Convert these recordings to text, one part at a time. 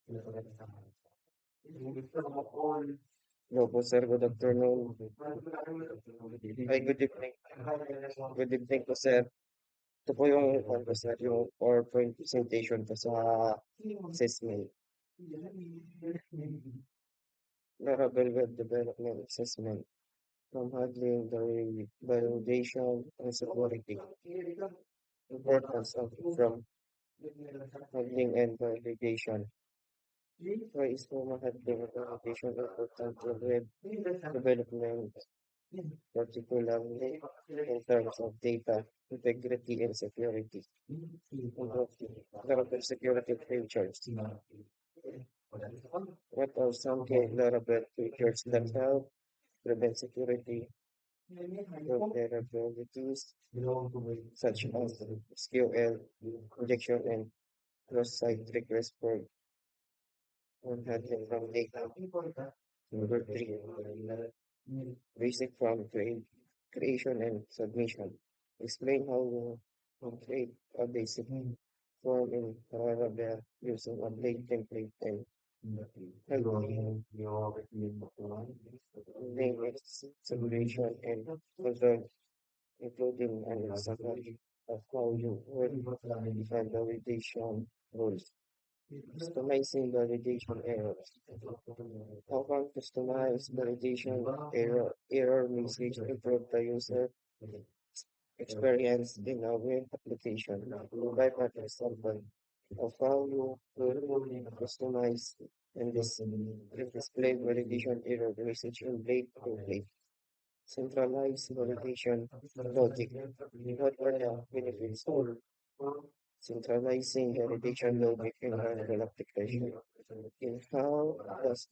Hello po, sir. Good afternoon. Ay, good evening. Good evening po, sir. Ito po yung, ano, sir, yung PowerPoint presentation ko sa assessment. Laravel Web Development Assessment from handling the validation and security. Importance of from handling and validation. Why is from handling and validation important to web development, particularly in terms of data integrity and security? Laravel security features. What are some key Laravel features that help prevent security vulnerabilities such as SQL injection and cross-site request for handling from data? Number three, basic from creation and submission. Explain how you create a basic form in Laravel using a blade template and name its simulation and control, including an summary of how you would define validation rules. Customizing validation errors. How can customize validation error message improve the user experience in a web application? Provide an example of how you would customize and display validation error message in Blade template. Centralized validation logic. What are the benefits of centralizing validation logic in Laravel application? And how does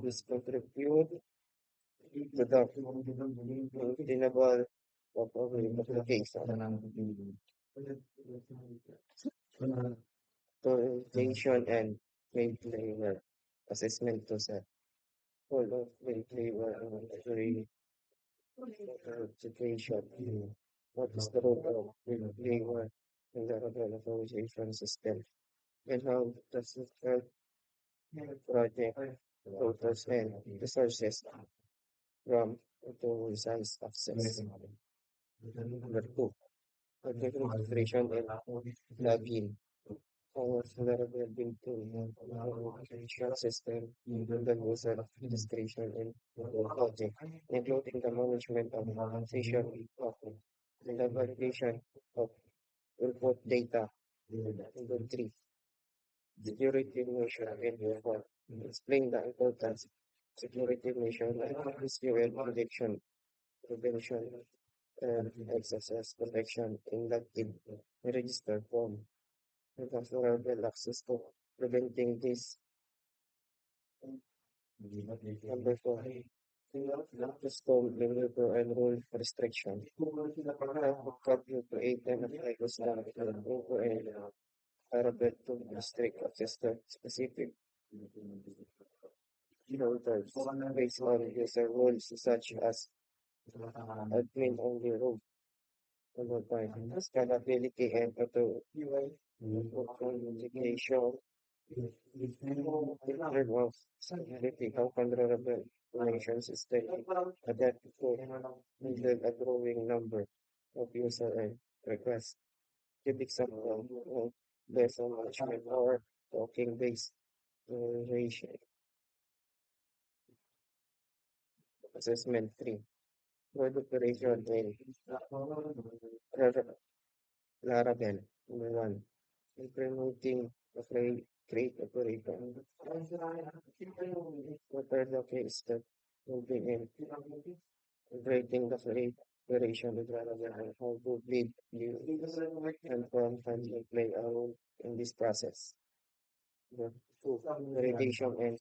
this contribute to the maintainable of a web application? Validation and maintainer assessment to set full of maintainer and every situation. What is the role of maintainer in the Laravel authorization system? And how does it help project totals and resources from authorized access? Number two, project integration and plugin. Our Laravel built authorization system the user discretion and project, including the management of session of and the validation of input data. Number three, security measure and reform. Explain the importance security measure like SQL protection, prevention, and XSS protection in the register form. And also available access to preventing this. Number four, custom developer and rule restriction. How you create and apply custom developer and Laravel to restrict access to specific filters based on user rules such as admin only rule. Number five, scalability and authentication. Third of scalability, how vulnerable information system adapt to handle a growing number of user and requests. Give example of vessel management or token based ratio. Assessment 3. Word operation in Laravel. Number 1. Implementing the create operator. What are the case that moving in integrating the create operation with Laravel and how to lead you and from handling play a role in this process? Number 2. Validation and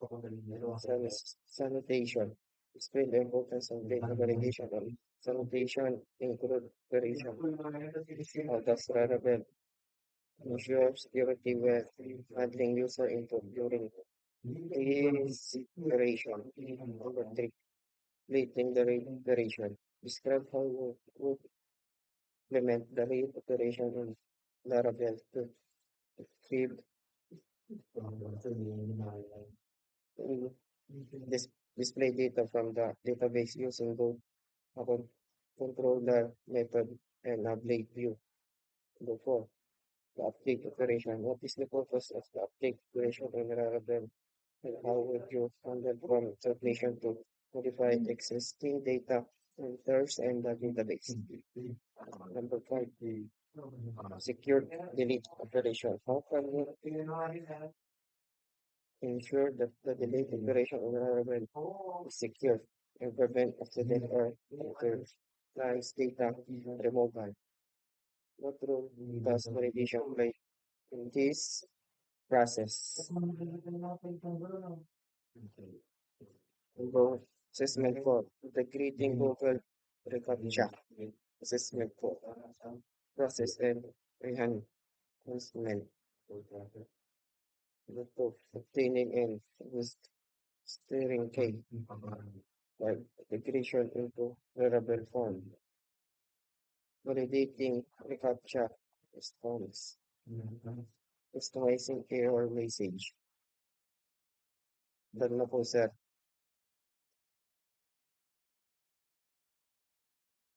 sanitation. Explain the importance of data validation and sanitation include operation. How does Laravel ensure security when handling user input during this operation? Number 3. Completing the RAID operation. Describe how you would implement the RAID operation in Laravel to achieve Mm, display data from the database using both a controller method and a blade view. Number four, the update operation. What is the purpose of the update operation in Laravel, and how would you handle from transmission to modify existing data enters and the database? Number five, secure delete operation. How can you ensure that the delete operation in Laravel is secure and prevent accident or interlines data removal? What role does validation play in this process? Go assessment for integrating Google reCAPTCHA assessment for process and enhancement. The two, obtaining and steering key like integration into variable form, validating reCAPTCHA response, customizing error message. Done na po, sir.